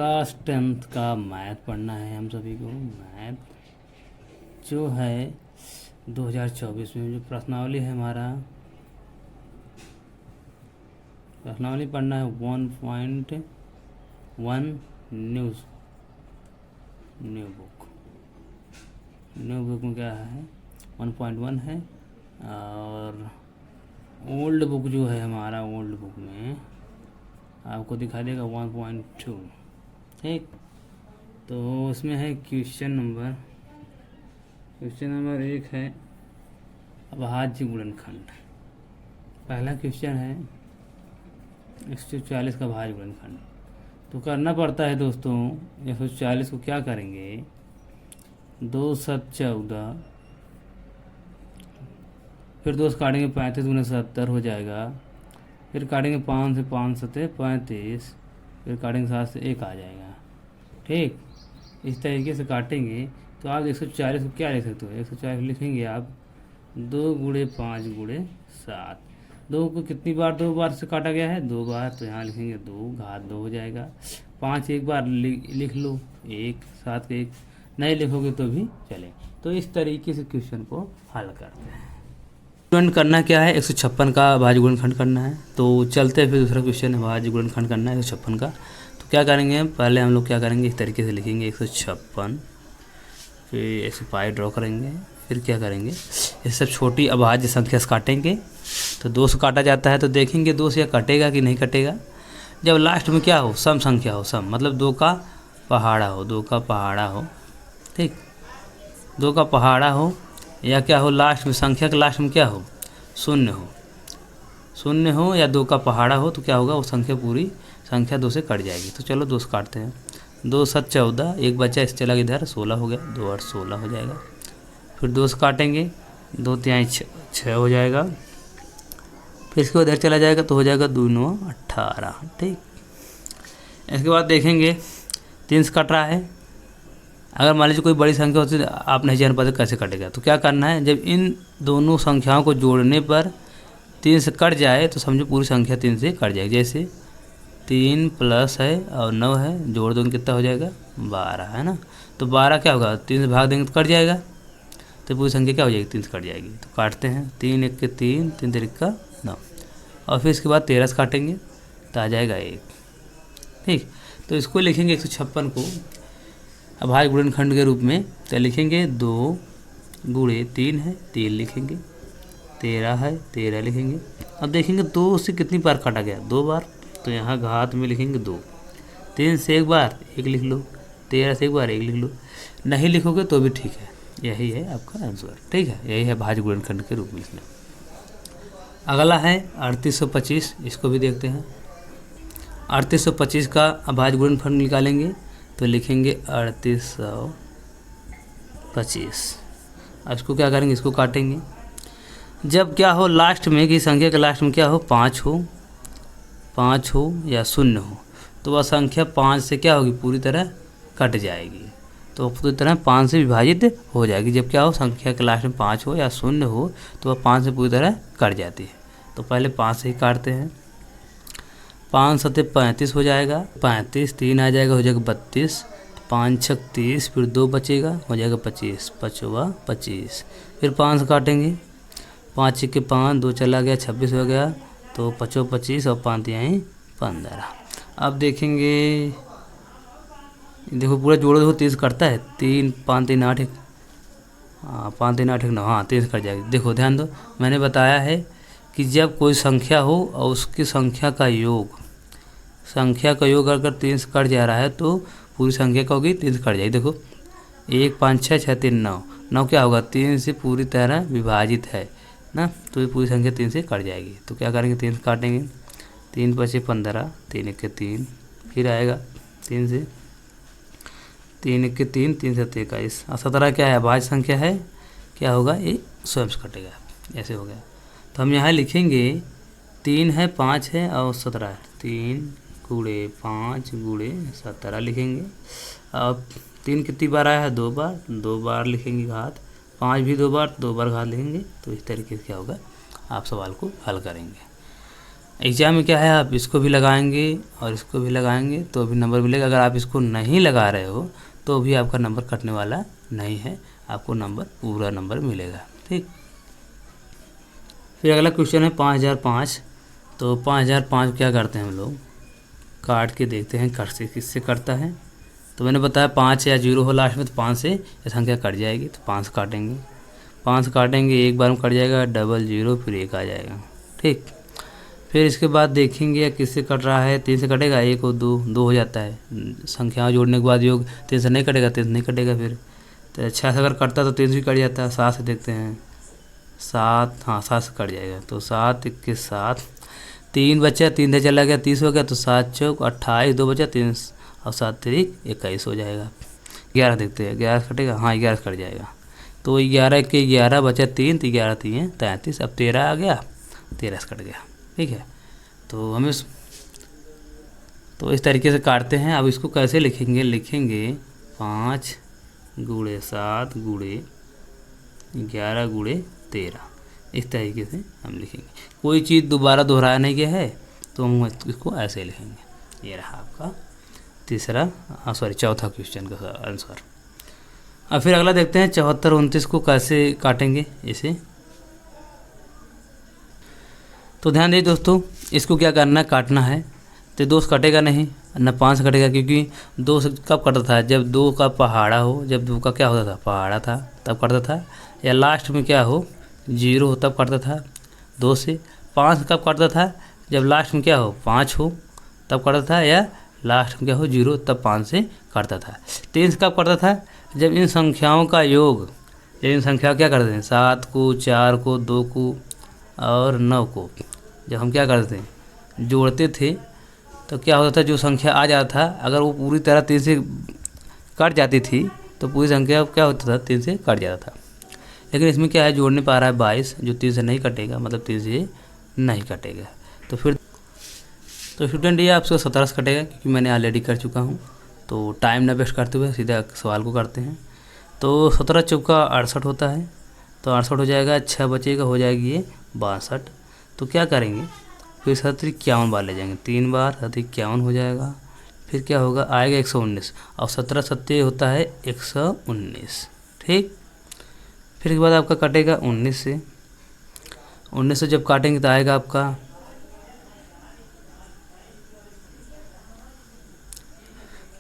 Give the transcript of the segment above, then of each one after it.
Class 10th का math पढ़ना है हम सभी को। मैथ जो है 2024 में जो प्रश्नावली है हमारा, प्रश्नावली पढ़ना है 1.1 न्यू बुक में क्या है 1.1 है। और ओल्ड बुक जो है हमारा, ओल्ड बुक में आपको दिखा देगा 1.2। ठीक, तो उसमें है क्वेश्चन नंबर 1 है अभाज्य गुणनखंड। पहला क्वेश्चन है 140 का अभाज्य गुणनखंड। तो करना पड़ता है दोस्तों, 140 को क्या करेंगे, 2 7 14, फिर 2 से काटेंगे 35 गुने 70 हो जाएगा। फिर काटेंगे 5 से 5 सते 35, फिर काटेंगे 7 से 1 आ जाएगा। ठीक, इस तरीके से काटेंगे तो आप 140 को क्या लिख सकते हो, 140 लिखेंगे आप 2 गुणे 5 गुणे 7। 2 को कितनी बार 2 बार से काटा गया है, 2 बार, तो यहाँ लिखेंगे 2 घात 2 हो जाएगा। 5 एक बार लिख लो, 1 7 के 1 नहीं लिखोगे तो भी चले। तो इस तरीके से क्वेश्चन को हल करते हैं। गुणन करना क्या है, 156 का अभाज्य गुणनखंड करना है। तो चलते हैं, फिर दूसरा क्वेश्चन है अभाज्य गुणनखंड करना है 156 का। तो क्या करेंगे, पहले हम लोग क्या करेंगे, इस तरीके से लिखेंगे 156, फिर ऐसे पाई ड्रॉ करेंगे। फिर क्या करेंगे, ये सब छोटी अभाज्य संख्या से काटेंगे। तो 2 से काटा जाता है, तो देखेंगे 2 से कटेगा कि नहीं कटेगा। जब लास्ट में क्या हो, सम संख्या हो, सम मतलब 2 का पहाड़ा हो, 2 का पहाड़ा हो। ठीक, 2 का पहाड़ा हो, या क्या हो, लास्ट में संख्या के लास्ट में क्या हो, शून्य हो या 2 का पहाड़ा हो, तो क्या होगा, वो संख्या पूरी संख्या 2 से कट जाएगी। तो चलो 2 से काटते हैं। 2 7 14, एक बच्चा इस चला इधर 16 हो गया, 2 8 16 हो जाएगा। फिर 2 से काटेंगे, 2 3 6 हो जाएगा। फिर इसके उधर चला जाएगा तो हो जाएगा 2 9 18। ठीक, इसके बाद देखेंगे 3 से कट रहा है। अगर मान लीजिए कोई बड़ी संख्या होती है, आप नहीं जान पाते कैसे कटेगा, तो क्या करना है, जब इन दोनों संख्याओं को जोड़ने पर 3 से कट जाए तो समझो पूरी संख्या 3 से कट जाएगी। जैसे 3 प्लस है और 9 है, जोड़ दोगे कितना हो जाएगा, 12 है ना। तो 12 क्या होगा, 3 से भाग देंगे तो कट जाएगा, तो पूरी संख्या क्या हो जाएगी, 3 से कट जाएगी। तो काटते हैं, 3 1 के 3, 3 3 का 9, और फिर इसके बाद 13 से काटेंगे तो आ जाएगा 1। ठीक, तो इसको लिखेंगे 156 को अभाज्य गुणनखंड के रूप में। तो लिखेंगे 2 गुणे 3 है, 3 लिखेंगे, 13 है, 13 लिखेंगे। अब देखेंगे 2 से कितनी बार काटा गया, 2 बार, तो यहाँ घात में लिखेंगे 2। 3 से एक बार 1 लिख लो, 13 से एक बार 1 लिख लो, नहीं लिखोगे तो भी ठीक है। यही है आपका आंसर। ठीक है, यही है अभाज्य गुणनखंड के रूप में इसमें। अगला है 3825, इसको भी देखते हैं। 3825 का अभाज्य गुणनखंड निकालेंगे तो लिखेंगे 3825। इसको क्या करेंगे, इसको काटेंगे। जब क्या हो, लास्ट में की संख्या के लास्ट में क्या हो, 5 हो या 0 हो, तो वह संख्या 5 से क्या होगी, पूरी तरह कट जाएगी। तो पूरी तरह 5 से विभाजित हो जाएगी। जब क्या हो, संख्या के लास्ट में 5 हो या 0 हो, तो वह 5 से पूरी तरह कट जाती है। तो पहले 5 से ही काटते हैं। 5 7 35 हो जाएगा, 35 3 आ जाएगा, हो जाएगा 32, 5 6 30, फिर 2 बचेगा, हो जाएगा 25, 5 25। फिर 5 से काटेंगे, 5 1 के 5, 2 चला गया, 26 हो गया, तो 5 25 और 5 यहीं 15। अब देखेंगे, देखो पूरा जोड़ो हो, 30 कटता है, 3 5 3 8 1, हाँ 5 3 8 1 9, हाँ 30 कट जाएगी। देखो ध्यान दो, मैंने बताया है कि जब कोई संख्या हो और उसकी संख्या का योग अगर 3 से कट जा रहा है तो पूरी संख्या का होगी 3 से कट जाएगी। देखो 1 5 6 6 3 9, 9 क्या होगा, 3 से पूरी तरह विभाजित है ना, तो ये पूरी संख्या 3 से कट जाएगी। तो क्या करेंगे, 3 से काटेंगे, 3 5 15, 3 1 के 3, फिर आएगा 3 से 3 1 के 3, 3 7 21, और 17 क्या है, अभाज्य संख्या है, क्या होगा, ये स्वयं से कटेगा, ऐसे हो गया। तो हम यहाँ लिखेंगे 3 है, 5 है और 17 है, 3 गुणे 5 गुणे 17 लिखेंगे। अब 3 कितनी बार आया है, 2 बार, 2 बार लिखेंगे घात, 5 भी 2 बार, 2 बार घात लिखेंगे। तो इस तरीके से क्या होगा, आप सवाल को हल करेंगे। एग्जाम में क्या है, आप इसको भी लगाएंगे और इसको भी लगाएंगे तो भी नंबर मिलेगा। अगर आप इसको नहीं लगा रहे हो तो भी आपका नंबर कटने वाला नहीं है, आपको नंबर पूरा नंबर मिलेगा। ठीक, फिर अगला क्वेश्चन है 5005। तो 5005 क्या करते हैं हम लोग, काट के देखते हैं कट से किससे कटता है। तो मैंने बताया 5 या 0 हो लास्ट में, तो 5 से ये संख्या कट जाएगी, तो 5 काटेंगे, 5 काटेंगे, एक बार में कट जाएगा, डबल 0 फिर 1 आ जाएगा। ठीक, फिर इसके बाद देखेंगे किससे कट रहा है, 3 से कटेगा, 1 और 2 हो जाता है, संख्याओं जोड़ने के बाद योग 3 से नहीं कटेगा, 3 से नहीं कटेगा। फिर तो 6 से अगर कटता तो 3 से भी कट जाता है। 7 से देखते हैं, 7, हाँ 7 से कट जाएगा, तो 7 21 7, 3 बचा, 3 से चला गया, 30 हो गया, तो 7 चौक 28, 2 बचा, 3 और 7 तिरिक 21 हो जाएगा। 11 देखते हैं, 11 से कटेगा, हाँ 11 से कट जाएगा, तो 11 के 11 बचा 3, तो 11 3 33, अब 13 आ गया, 13 से कट गया। ठीक है, तो हमें तो इस तरीके से काटते हैं। अब इसको कैसे लिखेंगे, लिखेंगे 5 गुणे 7 गुणे 11 गुणे 13, इस तरीके से हम लिखेंगे। कोई चीज़ दोबारा दोहराया नहीं गया है तो हम इसको ऐसे लिखेंगे। ये रहा आपका चौथा क्वेश्चन का आंसर। अब फिर अगला देखते हैं 74 29 को कैसे काटेंगे इसे। तो ध्यान दीजिए दोस्तों, इसको क्या करना है, काटना है। तो 2 से कटेगा नहीं, न 5 से कटेगा, क्योंकि 2 से कब कटता था, जब 2 का पहाड़ा हो, जब 2 का क्या होता था, पहाड़ा था, तब कटता था, या लास्ट में क्या हो 0 हो तब कटता था 2 से। 5 कब कटता था, जब लास्ट में क्या हो 5 हो तब कटता था, या लास्ट में क्या हो 0 तब 5 से कटता था। 3 से कब कटता था, जब इन संख्याओं का योग, जब इन संख्याओं क्या करते हैं, 7 को 4 को 2 को और 9 को जब हम क्या करते थे, जोड़ते थे, तो क्या होता था, जो संख्या आ जाता था अगर वो पूरी तरह 3 से कट जाती थी तो पूरी संख्या क्या होता था, 3 से कट जाता था। लेकिन इसमें क्या है, जोड़ने पा रहा है 22, जो 3 से नहीं कटेगा, मतलब 3 से नहीं कटेगा। तो फिर तो स्टूडेंट ये आपसे 17 से कटेगा, क्योंकि मैंने ऑलरेडी कर चुका हूँ। तो टाइम ना वेस्ट करते हुए सीधा सवाल को करते हैं। तो 17 चौका 68 होता है, तो 68 हो जाएगा, 6 बचेगा, हो जाएगी ये 62। तो क्या करेंगे, फिर 51 बार ले जाएंगे, 3 बार 51 हो जाएगा। फिर क्या होगा, आएगा 119, और 17 सत्ते होता है 119। ठीक, फिर इसके बाद आपका कटेगा 19 से। 19 से जब काटेंगे तो आएगा आपका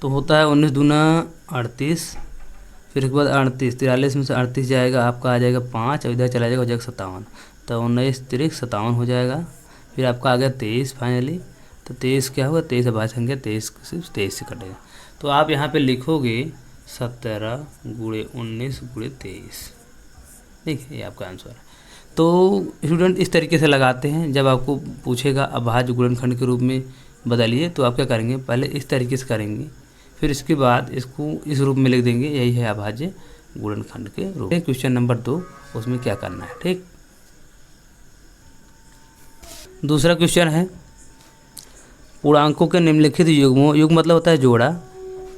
तो होता है 19 दूना 38। फिर इसके बाद 38, 43 में से 38 जाएगा, आपका आ जाएगा 5, और इधर चला जाएगा, हो जाएगा 57, तो 19 तिरिक 57 हो जाएगा। फिर आपका आ गया 23 फाइनली। तो 23 क्या होगा, 23 है भाज्य संख्या, 23 सिर्फ 23 से कटेगा। तो आप यहाँ पे लिखोगे 17 गुणे 19 गुणे 23। ठीक है, ये आपका आंसर है। तो स्टूडेंट इस तरीके से लगाते हैं। जब आपको पूछेगा अभाज्य गुणनखंड के रूप में बदलिए, तो आप क्या करेंगे, पहले इस तरीके से करेंगे, फिर इसके बाद इसको इस रूप में लिख देंगे, यही है अभाज्य गुणनखंड के रूप। क्वेश्चन नंबर 2, उसमें क्या करना है। ठीक, दूसरा क्वेश्चन है पूर्णांकों के निम्नलिखित युग्मों, युग्म मतलब होता है जोड़ा,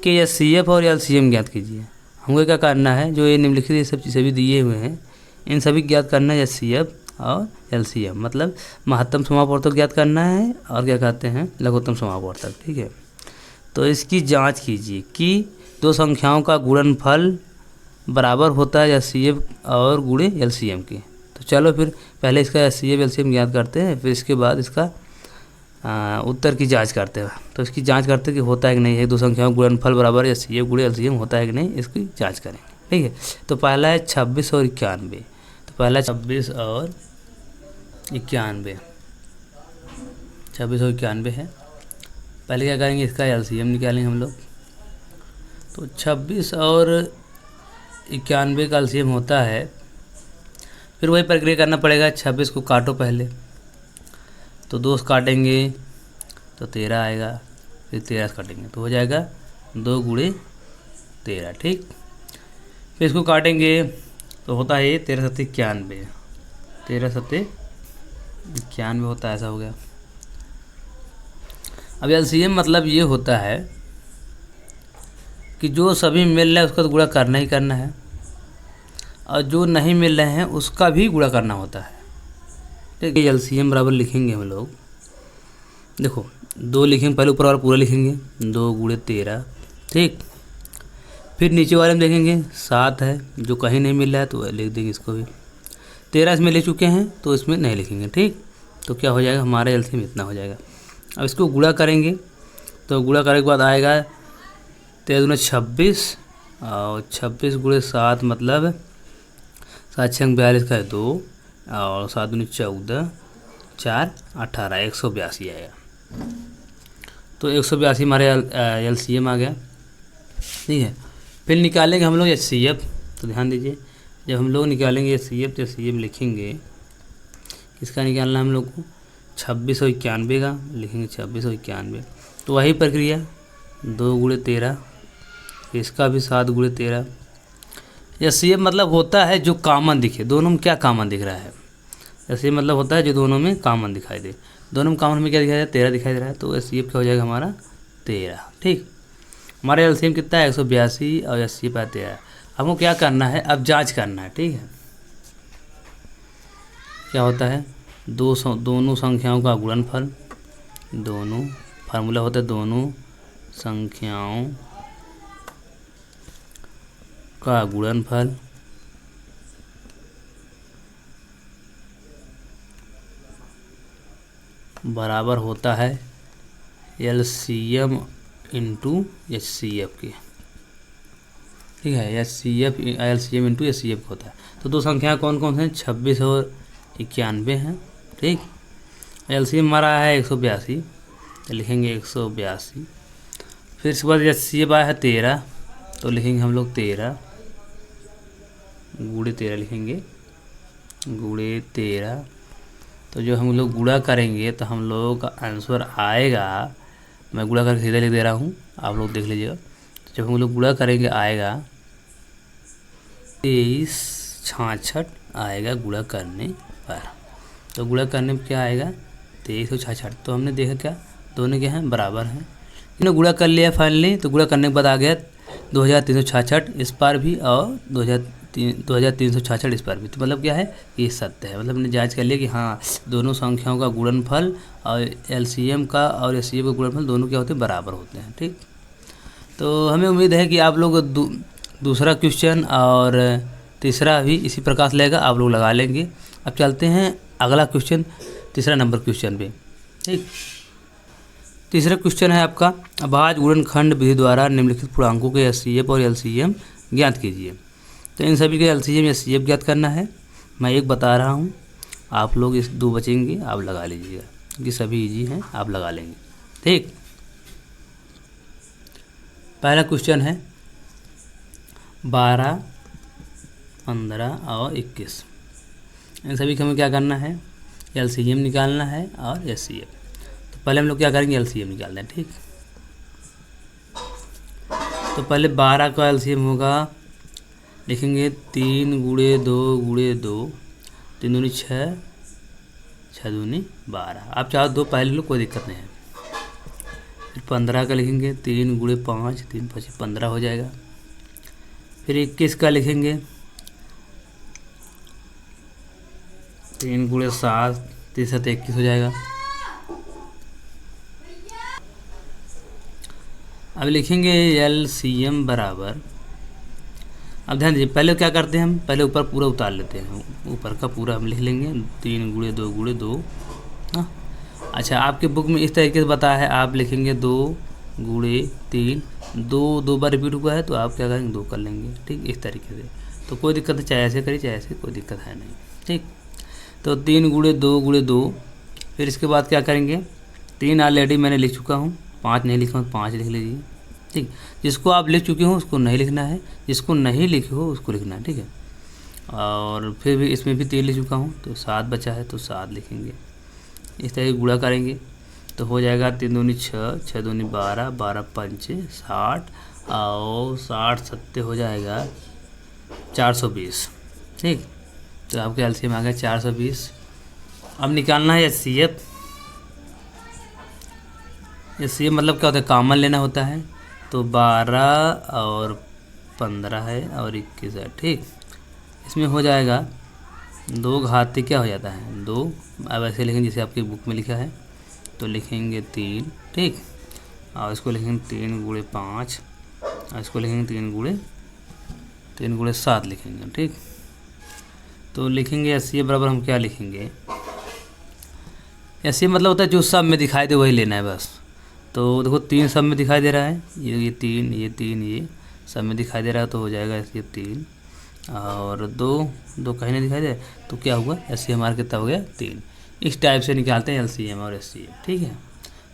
के एचसीएफ और एलसीएम ज्ञात कीजिए। हमको क्या करना है, जो ये निम्नलिखित ये सब चीज़ें भी दिए हुए हैं, इन सभी ज्ञात करना है, एचसीएफ और एलसीएम, मतलब महत्तम समापवर्तक ज्ञात करना है, और क्या कहते हैं, लघुत्तम समापवर्तक। ठीक है, तो इसकी जांच कीजिए कि दो संख्याओं का गुणनफल बराबर होता है एचसीएफ और गुणे एलसीएम के। तो चलो फिर पहले इसका एचसीएफ एलसीएम ज्ञात करते हैं, फिर इसके बाद इसका उत्तर की जांच करते हैं। तो इसकी जांच करते हैं कि होता है कि नहीं है, दो संख्याओं गुणनफल बराबर एचसीएफ गुणे एलसीएम होता है कि नहीं, इसकी जांच करेंगे। ठीक है, तो पहला है 26 और 91। तो पहला 26 और 91, 26 और 91 है। पहले क्या करेंगे, इसका एलसीएम निकालेंगे हम लोग। तो 26 और 91 का एलसीएम होता है, फिर वही प्रक्रिया करना पड़ेगा। 26 को काटो पहले, तो 2 से काटेंगे तो 13 आएगा, फिर 13 से काटेंगे तो हो जाएगा 2 गुणे 13। ठीक, फिर इसको काटेंगे तो होता है 13 सत्ते 91, 13 सत्ते 91 होता है, ऐसा हो गया। अब एलसीएम मतलब ये होता है कि जो सभी मिल रहे हैं उसका तो गुणा करना ही करना है, और जो नहीं मिल रहे हैं उसका भी गुणा करना होता है। ठीक है, एलसीएम बराबर लिखेंगे हम लोग देखो 2 लिखेंगे, पहले ऊपर वाला पूरा लिखेंगे, 2 गुणे 13, ठीक। फिर नीचे वाले में देखेंगे 7 है, जो कहीं नहीं मिल रहा है तो लिख देंगे इसको भी। 13 इसमें ले चुके हैं तो इसमें नहीं लिखेंगे, ठीक। तो क्या हो जाएगा, हमारा एलसीएम इतना हो जाएगा। अब इसको गुणा करेंगे तो गुणा करने के बाद आएगा 13 दूना 26 और 26 गुणे 7 मतलब 7 छंग 42 का है 2 और 7 दूनी 14 4 18 182 आएगा। तो 182 हमारे एलसीएम आ गया, ठीक है। फिर निकालेंगे हम लोग एचसीएफ। तो ध्यान दीजिए, जब हम लोग निकालेंगे एचसीएफ तो एचसीएफ लिखेंगे, किसका निकालना है हम लोग को, 2691 का लिखेंगे, 2691। तो वही प्रक्रिया 2 गुणे 13, इसका भी 7 गुणे 13। एचसीएफ मतलब होता है जो कॉमन दिखे, दोनों में क्या कॉमन दिख रहा है। एचसीएफ मतलब होता है जो दोनों में कॉमन दिखाई दे। दोनों में कॉमन में क्या दिखाई दे, 13 दिखाई दे रहा है, तो एचसीएफ क्या हो जाएगा हमारा 13, ठीक। हमारा एलसीएम कितना है 182 और एचसीएफ है 13। हमको क्या करना है, अब जांच करना है, ठीक है। क्या होता है, दोनों संख्याओं का गुणनफल, दोनों फार्मूला होता है दोनों संख्याओं का गुणनफल बराबर होता है एलसीएम इंटू एचसीएफ के, ठीक है। एचसीएफ एलसीएम इंटू एचसीएफ होता है। तो दो संख्या कौन कौन से हैं, 26 और 91 हैं, ठीक। एलसीएम हमारा है 182, तो लिखेंगे 182। फिर इसके बाद एचसीएफ आया है 13, तो लिखेंगे हम लोग 13 गुणे 13 लिखेंगे, गुणे 13। तो जो हम लोग गुणा करेंगे तो हम लोगों का आंसर आएगा, मैं गुणा करके सीधे लिख दे रहा हूँ, आप लोग देख लीजिएगा। तो जब हम लोग गुणा करेंगे आएगा 2366 आएगा गुणा करने पर। तो गुणा करने पर क्या आएगा 2366। तो हमने देखा क्या, दोनों क्या हैं, बराबर हैं। इन्होंने गुणा कर लिया फाइनली। तो गुणा करने के बाद आ गया 2366 इस पार भी और 2366 इस पार भी। तो मतलब क्या है, ये सत्य है। मतलब हमने जांच कर लिया कि हाँ दोनों संख्याओं का गुणनफल और एलसीएम का और एचसीएफ का गुणनफल दोनों क्या होते हैं, बराबर होते हैं, ठीक। तो हमें उम्मीद है कि आप लोग दूसरा क्वेश्चन और तीसरा भी इसी प्रकार से लेगा, आप लोग लगा लेंगे। अब चलते हैं अगला क्वेश्चन, तीसरा नंबर क्वेश्चन पे, ठीक। तीसरा क्वेश्चन है आपका, अभाज्य गुणनखंड विधि द्वारा निम्नलिखित पूर्णांकों के एचसीएफ और एलसीएम ज्ञात कीजिए। तो इन सभी के एलसीएम या एचसीएफ ज्ञात करना है। मैं एक बता रहा हूँ, आप लोग इस 2 बचेंगे, आप लगा लीजिएगा क्योंकि सभी इजी हैं, आप लगा लेंगे, ठीक। पहला क्वेश्चन है 12, 15 और 21। इन सभी का हमें क्या करना है, एलसीएम निकालना है और एचसीएफ। तो पहले हम लोग क्या करेंगे, एलसीएम निकालना है, ठीक। तो पहले 12 का एलसीएम होगा, लिखेंगे 3 गुणे 2 गुणे 2, 3 दूनी 6, 6 दूनी 12। आप चाहो 2 पहले लो, कोई दिक्कत नहीं है। फिर 15 का लिखेंगे 3 गुणे 5, 3 5 15 हो जाएगा। फिर 21 का लिखेंगे 3 गुणे 7, 3 7 21 हो जाएगा। अब लिखेंगे एलसीएम बराबर, अब ध्यान दीजिए पहले क्या करते हैं हम, पहले ऊपर पूरा उतार लेते हैं, ऊपर का पूरा हम लिख लेंगे 3 गुणे 2 गुणे 2। हाँ अच्छा, आपके बुक में इस तरीके से बताया है, आप लिखेंगे 2 गुणे 3, 2 बार रिपीट हुआ है तो आप क्या करेंगे 2 कर लेंगे, ठीक, इस तरीके से। तो कोई दिक्कत है, चाहे ऐसे करिए चाहे ऐसे, कोई दिक्कत है नहीं, ठीक। तो 3 गुणे 2 गुणे 2। फिर इसके बाद क्या करेंगे, 3 ऑलरेडी मैंने लिख चुका हूँ, 5 नहीं लिखा हूँ, 5 लिख लीजिए, ठीक। जिसको आप लिख चुके हो उसको नहीं लिखना है, जिसको नहीं लिखे हो उसको लिखना है, ठीक है। और फिर भी इसमें भी 3 लिख चुका हूँ, तो 7 बचा है तो 7 लिखेंगे। इस तरह गुणा करेंगे तो हो जाएगा 3 दूनी 6, 6 दूनी 12, 12 पंचे 60 और 60 सत्ते हो जाएगा 420, ठीक। तो आपके एलसीएम आ गया 420। अब निकालना है एचसीएफ। एचसीएफ मतलब क्या होता है, कॉमन लेना होता है। तो 12 और 15 है और 21 है, ठीक। इसमें हो जाएगा 2 घाती क्या हो जाता है 2, अब ऐसे लिखेंगे जैसे आपकी बुक में लिखा है। तो लिखेंगे 3, ठीक। और इसको लिखेंगे 3 गुणे 5, और इसको लिखेंगे 3 गुणे 7 लिखेंगे, ठीक। तो लिखेंगे एचसीएफ बराबर हम क्या लिखेंगे, एचसीएफ मतलब होता है जो सब में दिखाई दे वही लेना है बस। तो देखो 3 सब में दिखाई दे रहा है, ये 3 ये सब में दिखाई दे रहा है, तो हो जाएगा एचसीएफ 3, और 2 कहीं नहीं दिखाई दे तो क्या हुआ, एचसीएफ हमारा कितना हो गया 3। इस टाइप से निकालते हैं एलसीएम और एचसीएफ, ठीक है।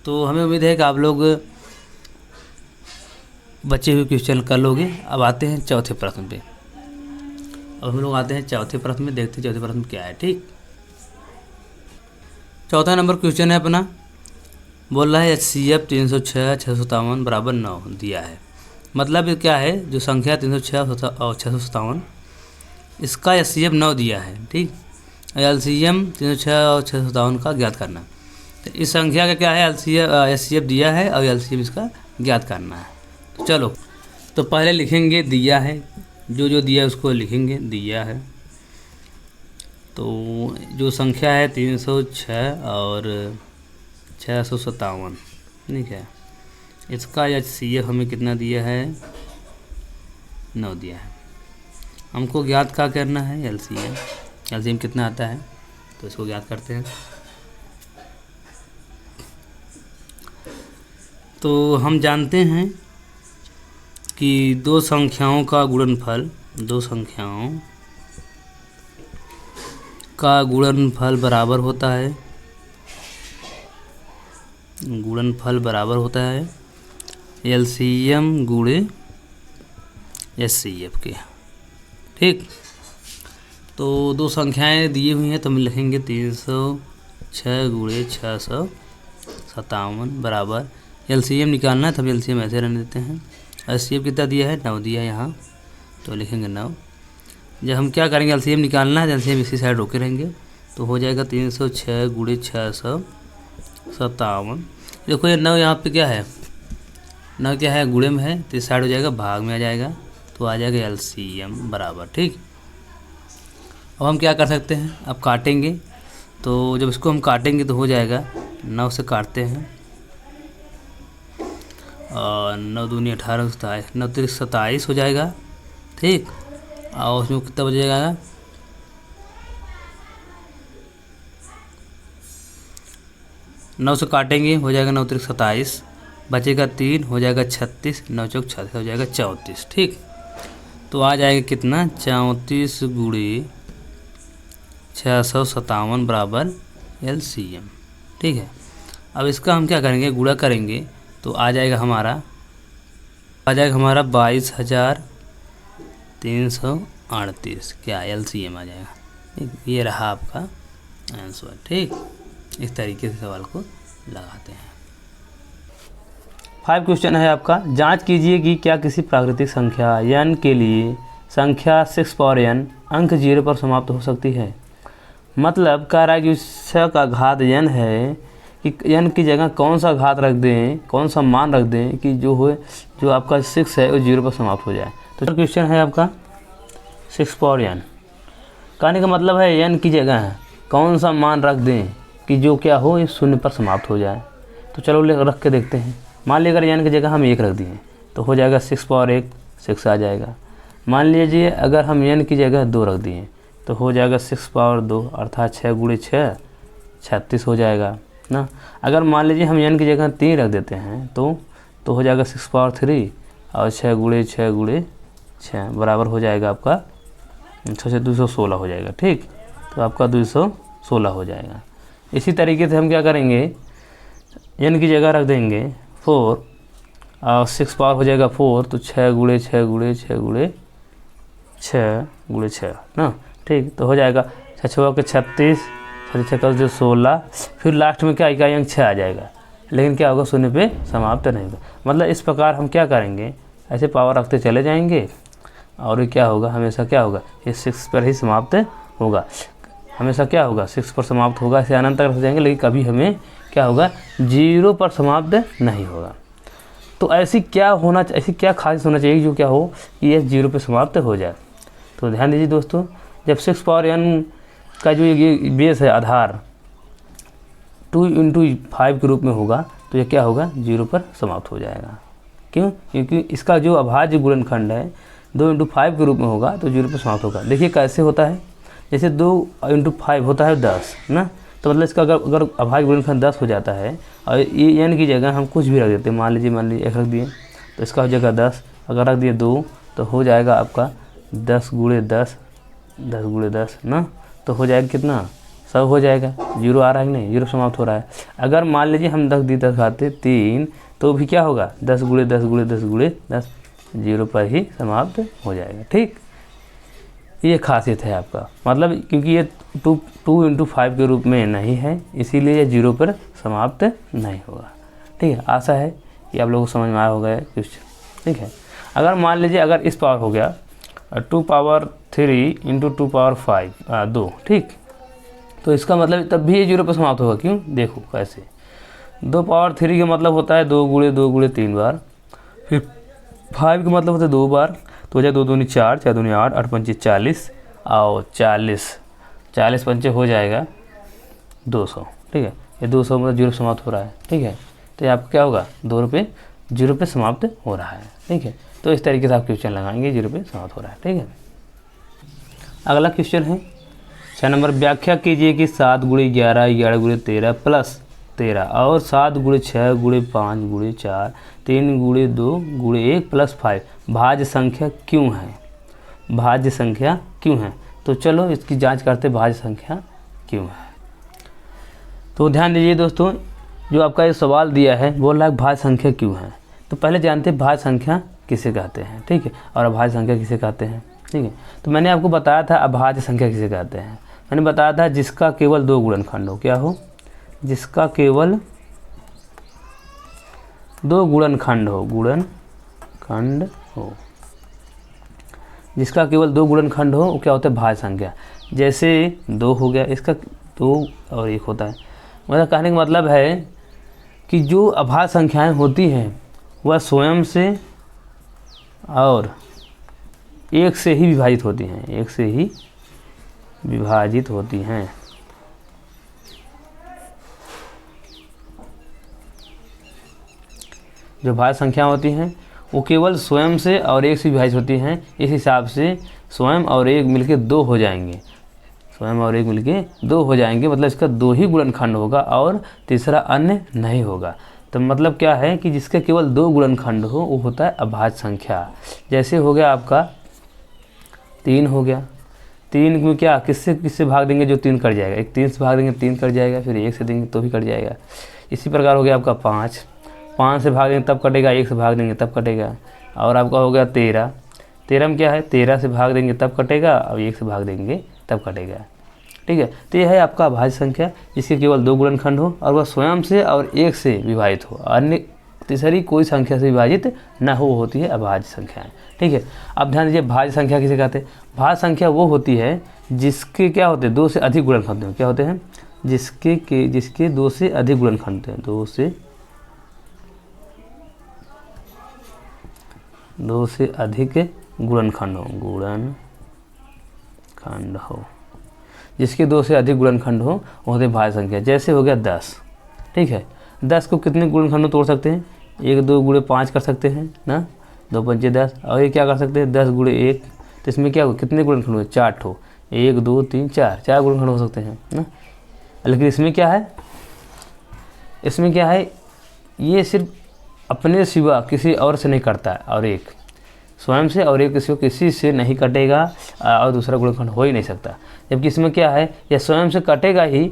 तो हमें उम्मीद है कि आप लोग बचे हुए क्वेश्चन कर लोगे। अब आते हैं चौथे प्रश्न पे। अब हम लोग आते हैं चौथे प्रश्न में, देखते हैं चौथे प्रश्न क्या है, ठीक। चौथा नंबर क्वेश्चन है अपना, बोल रहा है एचसीएफ 306 657 बराबर 9 दिया है। मतलब ये क्या है, जो संख्या 306 और 657 इसका एचसीएफ 9 दिया है, ठीक। एलसीएम 306 और 657 का ज्ञात करना। तो इस संख्या का क्या है, एचसीएफ दिया है और एलसीएम इसका ज्ञात करना है। तो चलो, तो पहले लिखेंगे दिया है, जो दिया है उसको लिखेंगे दिया है। तो जो संख्या है 306 और 657, ठीक है, इसका एचसीएफ हमें कितना दिया है, 9 दिया है। हमको ज्ञात क्या करना है, एलसीएम कितना आता है, तो इसको ज्ञात करते हैं। तो हम जानते हैं कि दो संख्याओं का गुणनफल बराबर होता है, एलसीएम गुणे एचसीएफ के, ठीक। तो दो संख्याएं दी हुई हैं, तो हम लिखेंगे 306 गुणे 657 बराबर, एलसीएम निकालना है, तब एलसीएम ऐसे रहने देते हैं। एचसीएफ कितना दिया है, 9 दिया है यहाँ, तो लिखेंगे 9। जब हम क्या करेंगे, एलसीएम निकालना है, एलसीएम इसी साइड रोके रहेंगे, तो हो जाएगा 306 गुणे 657। देखो ये 9 यहाँ पे क्या है, 9 क्या है, गुणे में है, तो इस साइड हो जाएगा भाग में आ जाएगा, तो आ जाएगा एलसीएम बराबर, ठीक। अब हम क्या कर सकते हैं, अब काटेंगे। तो जब इसको हम काटेंगे तो हो जाएगा 9 से काटते हैं, और 9 दूनी 18 27, 9 3 27 हो जाएगा, ठीक। और उसमें कितना बचेगा, 9 से काटेंगे हो जाएगा 9 3 27, बचेगा 3 हो जाएगा 36, 9 चौक 36 हो जाएगा 34, ठीक। तो आ जाएगा कितना, 34 गुणे 657 बराबर एलसीएम, ठीक है। अब इसका हम क्या करेंगे, गुणा करेंगे, तो आ जाएगा हमारा 22,338 क्या एलसीएम आ जाएगा, ठीक। ये रहा आपका आंसर, ठीक। इस तरीके से सवाल को लगाते हैं। 5 क्वेश्चन है आपका, जांच कीजिए कि क्या किसी प्राकृतिक संख्या n के लिए संख्या 6 पावर n अंक 0 पर समाप्त हो सकती है। मतलब कह रहा है कि उसका का घात n है, कि n की जगह कौन सा घात रख दें, कौन सा मान रख दें कि जो आपका 6 है वो 0 पर समाप्त हो जाए। तो क्वेश्चन है आपका 6 पावर n, कहने का मतलब है n की जगह कौन सा मान रख दें कि जो क्या हो, ये 0 पर समाप्त हो जाए। तो चलो रख के देखते हैं। मान लीजिए अगर n की जगह हम 1 रख दिए तो हो जाएगा 6 पावर 1 6 आ जाएगा। मान लीजिए अगर हम n की जगह 2 रख दिए तो हो जाएगा 6 पावर 2 अर्थात 6 गुणे 6 36 हो जाएगा ना। अगर मान लीजिए हम n की जगह 3 रख देते हैं तो हो जाएगा 6 पावर 3 और 6 गुणे 6 बराबर हो जाएगा आपका 6 से 216 हो जाएगा, ठीक। तो आपका 216 हो जाएगा। इसी तरीके से हम क्या करेंगे, n की जगह रख देंगे 4 और 6 पावर हो जाएगा 4, तो 6 गुणे 6 गुणे 6 गुणे 6 गुणे 6 ना, ठीक। तो हो जाएगा 6 6 के 36, 6 6 जो 16, फिर लास्ट में क्या इकाई अंक 6 आ जाएगा, लेकिन क्या होगा 0 पे समाप्त नहीं होगा। मतलब इस प्रकार हम क्या करेंगे, ऐसे पावर रखते चले जाएंगे और ये क्या होगा, हमेशा क्या होगा, ये 6 पर ही समाप्त होगा, हमेशा क्या होगा 6 पर समाप्त होगा। ऐसे अनंत तक रख जाएंगे, लेकिन कभी हमें क्या होगा 0 पर समाप्त नहीं होगा। तो ऐसी क्या खासियत होना चाहिए जो क्या हो कि ये 0 पे समाप्त हो जाए। तो ध्यान दीजिए दोस्तों, जब 6 पावर n का जो ये बेस है आधार, 2 × 5 के रूप में होगा तो ये क्या होगा, 0 पर समाप्त हो जाएगा। क्यों? क्योंकि इसका जो अभाज्य गुणनखंड है 2 × 5 के रूप में होगा तो 0 पर समाप्त होगा। देखिए कैसे होता है, जैसे 2 × 5 होता है 10 ना, तो मतलब इसका अगर अभाज्य गुणनखंड 10 हो जाता है और ये n की जगह हम कुछ भी रख देते हैं, मान लीजिए 1 रख दिए तो इसका हो जाएगा 10, अगर रख दिए 2 तो हो जाएगा आपका 10 × 10, 10 × 10 ना, तो हो जाएगा कितना, 100 हो जाएगा। 0 आ रहा है कि नहीं, 0 समाप्त हो रहा है। अगर मान लीजिए हम 10 10 खाते 3 तो भी क्या होगा, 10 × 10 × 10 × 10, 0 पर ही समाप्त हो जाएगा। ठीक, ये खासियत है आपका, मतलब क्योंकि ये 2 × 5 के रूप में नहीं है इसीलिए ये 0 पर समाप्त नहीं होगा। ठीक है, आशा है कि आप लोगों को समझ में आया होगा कुछ। ठीक है, अगर मान लीजिए अगर इस पावर हो गया 2 पावर 3 × 2 पावर 5 2, ठीक, तो इसका मतलब तब भी ये 0 पर समाप्त होगा। क्यों, देखो कैसे, 2 पावर 3 का मतलब होता है 2 × 2 × 3 बार, फिर 5 का मतलब होता है 2 बार, तो हो जाए 2 दूनी 4, 4 दूनी 8, 8 पंचे 40 और 40 पंचे हो जाएगा 200। ठीक है, ये 200 मतलब 0 समाप्त हो रहा है। ठीक है, तो ये आपका क्या होगा, 2 रुपये 0 पे समाप्त हो रहा है। ठीक है, तो इस तरीके से आप क्वेश्चन लगाएंगे, 0 पे समाप्त हो रहा है। ठीक है, अगला क्वेश्चन है 6 नंबर, व्याख्या कीजिए कि 7 × 11, 11 × 13 प्लस 13 और 7 × 6 × 5 × 4, 3 × 2 × 1 प्लस 5 भाज्य संख्या क्यों है, भाज्य संख्या क्यों है। तो चलो इसकी जांच करते, भाज्य संख्या क्यों है। तो ध्यान दीजिए दोस्तों, जो आपका ये सवाल दिया है बोल रहा है भाज्य संख्या क्यों है, तो पहले जानते हैं भाज्य संख्या किसे कहते हैं। ठीक है, और अभाज्य संख्या किसे कहते हैं। ठीक है, तो मैंने आपको बताया था अभाज्य संख्या किसे कहते हैं, मैंने बताया था जिसका केवल 2 गुणनखंड हो, क्या हो, जिसका केवल 2 गुणनखंड हो, गुणनखंड हो, जिसका केवल 2 गुणनखंड हो वो क्या होता है, भाज्य संख्या। जैसे 2 हो गया, इसका 2 और 1 होता है। मतलब कहने का मतलब है कि जो अभाज्य संख्याएं होती हैं वह स्वयं से और 1 से ही विभाजित होती हैं, 1 से ही विभाजित होती हैं। जो भाज्य संख्या होती हैं वो केवल स्वयं से और 1 से विभाजित होती हैं। इस हिसाब से स्वयं और 1 मिलके 2 हो जाएंगे, स्वयं और 1 मिलके 2 हो जाएंगे, मतलब इसका 2 ही गुणनखंड होगा और तीसरा अन्य नहीं होगा। तो मतलब क्या है कि जिसके केवल 2 गुणनखंड हो वो होता है अभाज्य संख्या। जैसे हो गया आपका 3 हो गया, 3 में क्या किससे किससे भाग देंगे, जो 3 कट जाएगा, एक 3 से भाग देंगे 3 कट जाएगा, फिर 1 से देंगे तो भी कट जाएगा। इसी प्रकार हो गया आपका 5, 5 से भाग देंगे तब कटेगा, 1 से भाग देंगे तब कटेगा। और आपका हो गया 13, 13 में क्या है, 13 से भाग देंगे तब कटेगा और 1 से भाग देंगे तब कटेगा। ठीक है, तो यह है आपका अभाज्य संख्या जिसके केवल 2 गुणनखंड हो और वह स्वयं से और 1 से विभाजित हो, अन्य तीसरी कोई संख्या से विभाजित न हो, होती है अभाज्य संख्याएं। ठीक है, अब ध्यान दीजिए भाज्य संख्या किसे कहते हैं। भाज्य संख्या वो होती है जिसके क्या होते हैं, 2 से अधिक गुणनखंड हैं। क्या होते हैं, जिसके 2 से अधिक गुणनखंड हैं, 2 से अधिक गुणनखंड हो, जिसके 2 से अधिक गुणनखंड हो वो होते भाज्य संख्या। जैसे हो गया 10, ठीक है, 10 को कितने गुणनखंड में तोड़ सकते हैं, 1 2 × 5 कर सकते हैं ना, 2 पंचे 10, और ये क्या कर सकते हैं 10 × 1, तो इसमें क्या हो, कितने गुणनखंड हुए, 4 ठो, 1 2 3 4 गुणनखंड हो सकते हैं ना। लेकिन इसमें क्या है, ये सिर्फ अपने सिवा किसी और से नहीं करता है, और एक स्वयं से और एक किसी से नहीं कटेगा और दूसरा गुणनखंड हो ही नहीं सकता। जबकि इसमें क्या है, यह स्वयं से कटेगा ही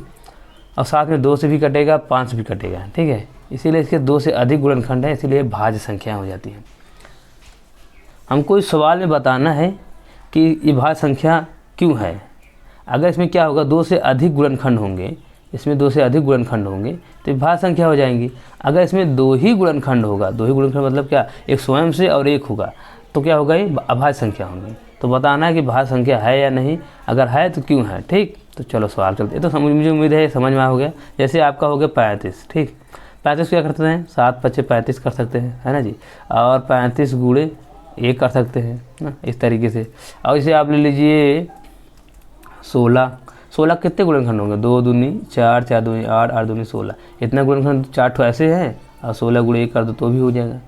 और साथ में 2 से भी कटेगा, 5 से भी कटेगा। ठीक है, इसीलिए इसके 2 से अधिक गुणनखंड है, इसीलिए भाज्य संख्या हो जाती है। हमको इस सवाल में बताना है कि ये भाज्य संख्या क्यों है। अगर इसमें क्या होगा, 2 से अधिक गुणनखंड होंगे, इसमें 2 से अधिक गुणनखंड होंगे तो ये भाज्य संख्या हो जाएंगी। अगर इसमें 2 ही गुणनखंड होगा, 2 ही गुणनखंड मतलब क्या, एक स्वयं से और एक होगा, तो क्या होगा, ये अभाज्य संख्या होंगी। तो बताना है कि भाज्य संख्या है या नहीं, अगर है तो क्यों है। ठीक, तो चलो सवाल चलते हैं। तो मुझे उम्मीद है समझ में आ हो गया। जैसे आपका हो गया 35, ठीक, 35 क्या करते हैं, 7 5 35 कर सकते हैं, है ना जी, और 35 × 1 कर सकते हैं ना, इस तरीके से। और इसे आप ले लीजिए 16 16 कितने गुणनखंड होंगे, 2 दूनी 4, 4 दूनी 8, 8 दूनी 16, इतना गुणनखंड 4 ठो ऐसे है और 16 गुणे 1 कर दो तो भी हो जाएगा।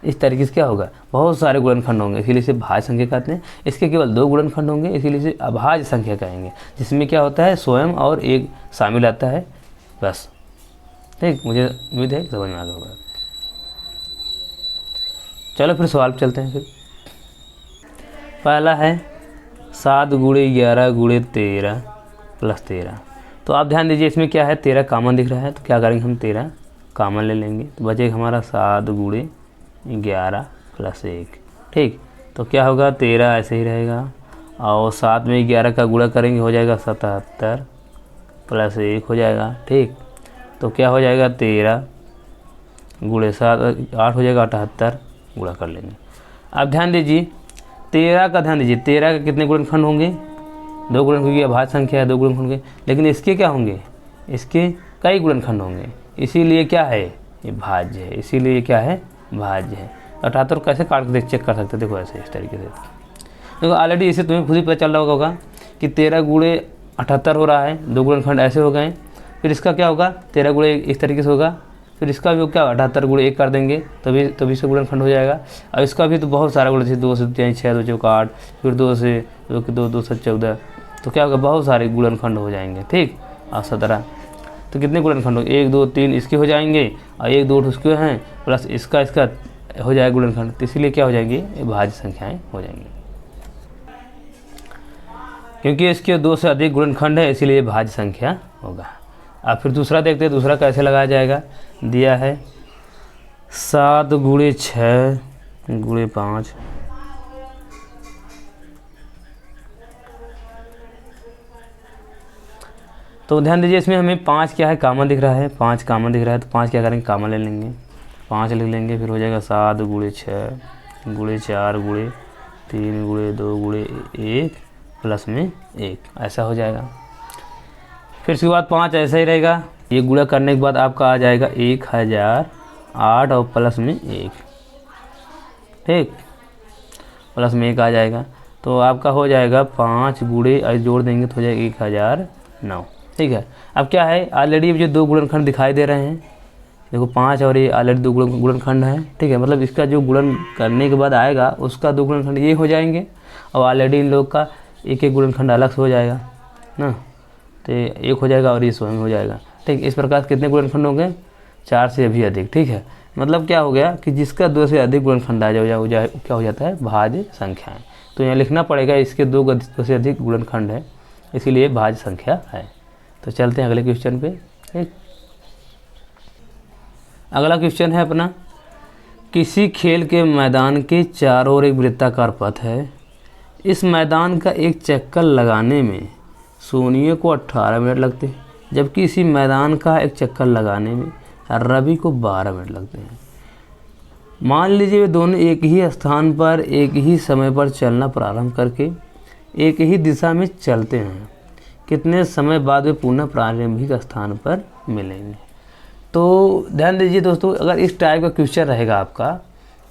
इस तरीके से क्या होगा, बहुत सारे गुणनखंड होंगे, इसीलिए इसे भाज्य संख्या कहते हैं। इसके केवल 2 गुणनखंड होंगे, इसीलिए इसे अभाज्य संख्या कहेंगे, जिसमें क्या होता है स्वयं और एक शामिल आता है बस। ठीक, मुझे उम्मीद है समझ में आ गया होगा। चलो फिर सवाल पे चलते हैं। फिर पहला है 7 गुणे 11 गुणे 13 प्लस 13। तो आप ध्यान दीजिए इसमें क्या है, 13 कॉमन दिख रहा है, तो क्या करेंगे हम 13 कॉमन ले लेंगे, तो बचेगा हमारा 7 गुणे 11 प्लस 1। ठीक, तो क्या होगा 13 ऐसे ही रहेगा और 7 में 11 का गुणा करेंगे हो जाएगा 77 प्लस 1 हो जाएगा। ठीक, तो क्या हो जाएगा 13 गुणे 7 8 हो जाएगा 78, गुणा कर लेंगे। अब ध्यान दीजिए 13 का, ध्यान दीजिए 13 का कितने गुणनखंड होंगे, 2 गुणनखंड, क्योंकि अभाज्य संख्या है 2 गुणनखंड होंगे, लेकिन इसके क्या होंगे, इसके कई गुणनखंड होंगे, इसीलिए क्या है ये भाज्य है, इसीलिए क्या है भाज्य है। 78 कैसे काट के चेक कर सकते, देखो ऐसे इस तरीके से। देखो ऑलरेडी इसे तुम्हें खुद ही पता चल रहा होगा कि 13 गुणे 78 हो रहा है, 2 गुणनखंड ऐसे हो गए। फिर इसका क्या होगा 13 गुणे इस तरीके से होगा, फिर इसका भी क्या 78 गुणे 1 कर देंगे तभी से गुणनखंड हो जाएगा। और इसका भी तो बहुत सारा गुण, जैसे 2 से 3 6 2 चौका 8, फिर 2 से 2 से 14, तो क्या होगा बहुत सारे गुणनखंड हो जाएंगे। ठीक, और 17, तो कितने गुणनखंड हो, 1 2 3 इसके हो जाएंगे और 1 2 उसके हैं, प्लस इसका हो जाएगा गुणनखंड, तो इसीलिए क्या हो जाएंगे ये भाज्य संख्याएं हो जाएंगी, क्योंकि इसके 2 से अधिक गुणनखंड है, इसीलिए भाज्य संख्या होगा। अब फिर दूसरा देखते हैं, दूसरा कैसे लगाया जाएगा। दिया है 7 गुणे 6 गुणे 5, तो ध्यान दीजिए इसमें हमें 5 क्या है कॉमन दिख रहा है, 5 कॉमन दिख रहा है, तो 5 क्या करेंगे कॉमन ले लेंगे, 5 लिख लेंगे। फिर हो जाएगा 7 गुणे 6 गुणे 4 गुणे 3 गुणे 2 गुणे 1 प्लस में 1, ऐसा हो जाएगा। फिर उसके बाद 5 ऐसा ही रहेगा, ये गुणा करने के बाद आपका आ जाएगा 1008 और प्लस में 1। ठीक, प्लस में 1 आ जाएगा, तो आपका हो जाएगा 5 गुणे जोड़ देंगे तो हो जाएगा 1009। ठीक है, अब क्या है ऑलरेडी जो 2 गुणनखंड दिखाई दे रहे हैं, देखो 5 और ये ऑलरेडी 2 गुणनखंड हैं। ठीक है, मतलब इसका जो गुणन करने के बाद आएगा उसका 2 गुणनखंड ये हो जाएंगे और ऑलरेडी इन लोग का एक गुणनखंड अलग से हो जाएगा ना, तो 1 हो जाएगा और ये स्वयं हो जाएगा। ठीक, इस प्रकार कितने गुणनखंड होंगे, 4 से भी अधिक। ठीक है, मतलब क्या हो गया कि जिसका 2 से अधिक गुणनखंड आ जाए क्या हो जाता है भाज्य संख्याएं। तो यहाँ लिखना पड़ेगा इसके 2 से अधिक गुणनखंड है, इसीलिए भाज्य संख्या है। तो चलते हैं अगले क्वेश्चन पे। ठीक, अगला क्वेश्चन है अपना, किसी खेल के मैदान के चारों ओर एक वृत्ताकार पथ है, इस मैदान का एक चक्कर लगाने में सोनिया को 18 मिनट लगते हैं, जबकि इसी मैदान का एक चक्कर लगाने में रवि को 12 मिनट लगते हैं। मान लीजिए वे दोनों एक ही स्थान पर एक ही समय पर चलना प्रारंभ करके एक ही दिशा में चलते हैं, कितने समय बाद वे पुनः प्रारंभिक स्थान पर मिलेंगे। तो ध्यान दीजिए दोस्तों, अगर इस टाइप का क्वेश्चन रहेगा आपका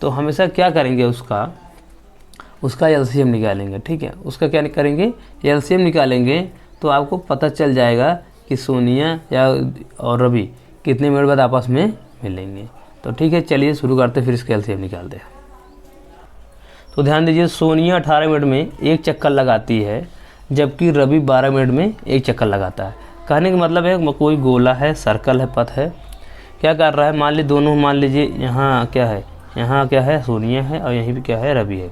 तो हमेशा क्या करेंगे, उसका एलसीएम निकालेंगे। ठीक है, उसका क्या करेंगे, एलसीएम निकालेंगे, तो आपको पता चल जाएगा कि सोनिया या और रवि कितने मिनट बाद आपस में मिलेंगे। तो ठीक है, चलिए शुरू करते फिर इसका एलसीएम निकालते हैं। तो ध्यान दीजिए सोनिया 18 मिनट में एक चक्कर लगाती है, जबकि रवि 12 मिनट में एक चक्कर लगाता है। कहने का मतलब है कोई गोला है, सर्कल है, पथ है, क्या कर रहा है, मान लीजिए यहाँ क्या है सोनिया है और यहीं पे क्या है रवि है।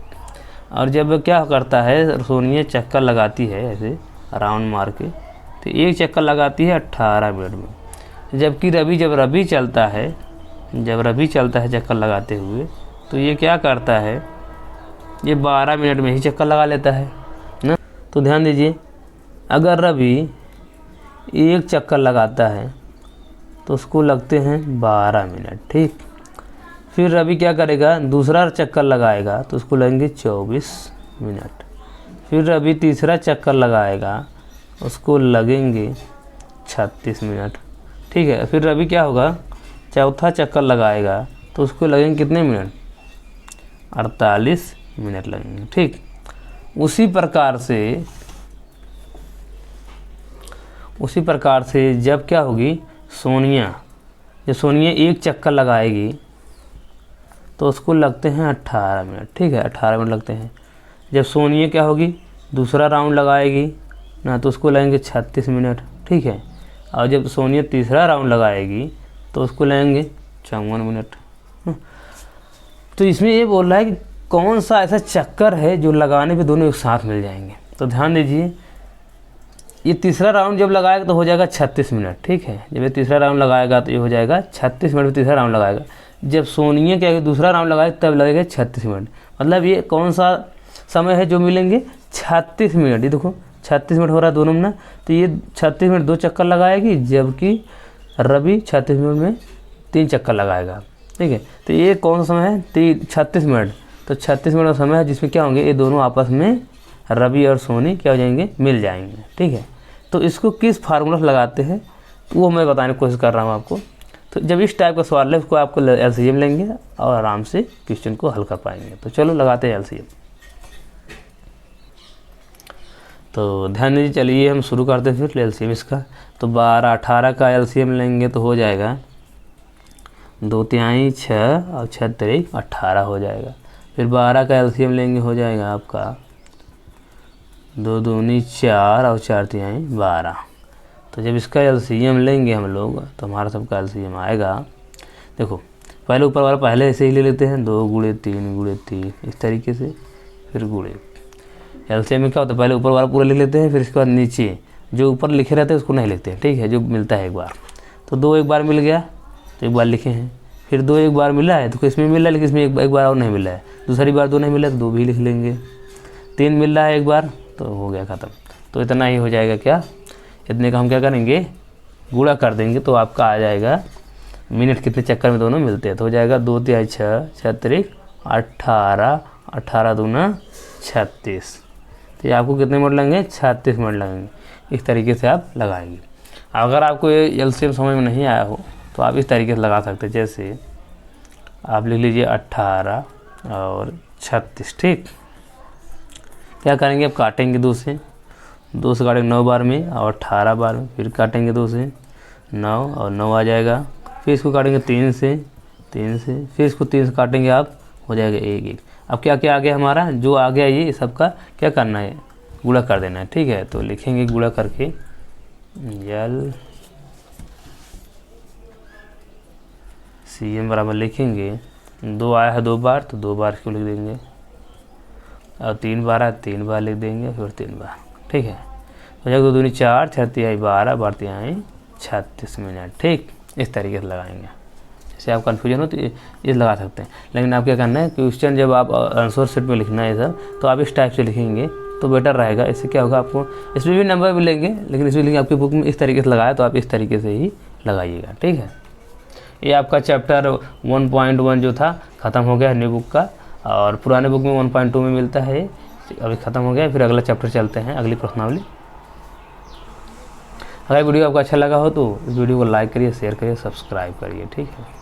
और जब क्या करता है सोनिया चक्कर लगाती है ऐसे राउंड मार के, तो एक चक्कर लगाती है 18 मिनट में, जबकि जब रवि चलता है चक्कर लगाते हुए, तो ये क्या करता है, ये 12 मिनट में ही चक्कर लगा लेता है ना। तो ध्यान दीजिए, अगर रवि एक चक्कर लगाता है तो उसको लगते हैं 12 मिनट। ठीक, फिर रवि क्या करेगा, दूसरा चक्कर लगाएगा तो उसको लगेंगे 24 मिनट। फिर रवि तीसरा चक्कर लगाएगा, उसको लगेंगे 36 मिनट। ठीक है, फिर रवि क्या होगा, चौथा चक्कर लगाएगा तो उसको लगेंगे कितने मिनट, 48 मिनट लगेंगे। ठीक, उसी प्रकार से उसी प्रकार से जब क्या होगी सोनिया, जब सोनिया एक चक्कर लगाएगी तो उसको लगते हैं 18 मिनट, ठीक है 18 मिनट लगते हैं। जब सोनिया क्या होगी दूसरा राउंड लगाएगी ना तो उसको लगेंगे 36 मिनट, ठीक है। और जब सोनिया तीसरा राउंड लगाएगी तो उसको लगेंगे 54 मिनट। तो इसमें ये बोल रहा है कि कौन सा ऐसा चक्कर है जो लगाने पे दोनों एक साथ मिल जाएंगे। तो ध्यान दीजिए, ये तीसरा राउंड जब लगाएगा तो हो जाएगा 36 मिनट, ठीक है। जब ये तीसरा राउंड लगाएगा तो ये हो जाएगा 36 मिनट में तीसरा राउंड लगाएगा। जब सोनिया क्या दूसरा राउंड लगाएगा तब लगेगा 36 मिनट। मतलब ये कौन सा समय है जो मिलेंगे 36 मिनट। ये देखो 36 मिनट हो रहा है दोनों में ना, तो ये 36 मिनट 2 चक्कर लगाएगी, जबकि रवि 36 मिनट में 3 चक्कर लगाएगा, ठीक है। तो ये कौन सा समय है 36 मिनट। तो 36 मिनट का समय है जिसमें क्या होंगे ये दोनों आपस में रवि और सोनी क्या हो जाएंगे मिल जाएंगे, ठीक है। तो इसको किस फार्मूला से लगाते हैं तो वो मैं बताने की कोशिश कर रहा हूँ आपको। तो जब इस टाइप का सवाल है उसको आपको एलसीएम लेंगे और आराम से क्वेश्चन को हल कर पाएंगे। तो चलो लगाते हैं एलसीएम। तो ध्यान दीजिए, चलिए हम शुरू करते हैं फिर एलसीएम इसका। तो 12 18 का एलसीएम लेंगे तो हो जाएगा 2 तिहाई 6 और 6 तिहाई 18 हो जाएगा। फिर 12 का एलसीएम लेंगे हो जाएगा आपका 2 दूनी 4 और 4 तिहाई 12। तो जब इसका एलसीएम लेंगे हम लोग तो हमारा सबका एलसीएम आएगा, देखो पहले ऊपर वाला पहले ऐसे ही ले लेते हैं 2 गुणे 3 गुणे 3 इस तरीके से, फिर गुणे। एलसीएम में क्या होता है पहले ऊपर वाला पूरा लिख लेते हैं, फिर इसके बाद नीचे जो ऊपर लिखे रहते हैं उसको नहीं लिखते हैं, ठीक है, जो मिलता है एक बार। तो 2 एक बार मिल गया तो एक बार लिखे हैं, फिर 2 एक बार मिला है तो इसमें मिला है लेकिन इसमें एक बार और नहीं मिला है, दूसरी बार 2 नहीं मिला तो 2 भी लिख लेंगे। 3 मिल रहा है एक बार तो हो गया ख़त्म। तो इतना ही हो जाएगा, क्या इतने का हम क्या करेंगे गुणा कर देंगे तो आपका आ जाएगा मिनट कितने चक्कर में दोनों मिलते हैं। तो हो जाएगा 2 तिहाई 6 6 तिहाई 18 18 दूना 36। तो ये आपको कितने मिनट लगेंगे 36 मिनट लगेंगे। इस तरीके से आप लगाएंगे। अगर आपको ये एलसीएम समझ में नहीं आया हो तो आप इस तरीके से लगा सकते हैं। जैसे आप लिख लीजिए 18 और 36, ठीक। क्या करेंगे आप काटेंगे 2 से काटेंगे 9 बार में और 18 बार में, फिर काटेंगे 2 से 9 और 9 आ जाएगा। फिर इसको काटेंगे 3 से फिर इसको 3 से काटेंगे आप हो जाएगा 1 1। अब क्या क्या आ गया हमारा जो आ गया ये सबका क्या करना है गुणा कर देना है, ठीक है। तो लिखेंगे गुणा करके एलसीएम बराबर लिखेंगे 2 आया है 2 बार तो 2 बार इसको लिख देंगे, और 3 बार है 3 बार लिख देंगे, फिर 3 बार, ठीक है। तो जब 2 दूनी 4 6 तिहाई 12 12 तिहाई 36 मिनट, ठीक। इस तरीके से लगाएंगे। जैसे आप कन्फ्यूजन हो तो ये लगा सकते हैं, लेकिन आप क्या करना है क्वेश्चन जब आप आंसर शीट में लिखना है सब तो आप इस टाइप से लिखेंगे तो बेटर रहेगा। इससे क्या होगा आपको इसमें भी नंबर मिलेंगे लेकिन इसमें लिखेंगे आपकी बुक में इस तरीके से लगाया तो आप इस तरीके से ही लगाइएगा, ठीक है। ये आपका चैप्टर 1.1 जो था ख़त्म हो गया न्यू बुक का, और पुराने बुक में 1.2 में मिलता है, अभी ख़त्म हो गया। फिर अगला चैप्टर चलते हैं, अगली प्रश्नावली। अगर वीडियो आपको अच्छा लगा हो तो इस वीडियो को लाइक करिए, शेयर करिए, सब्सक्राइब करिए, ठीक है।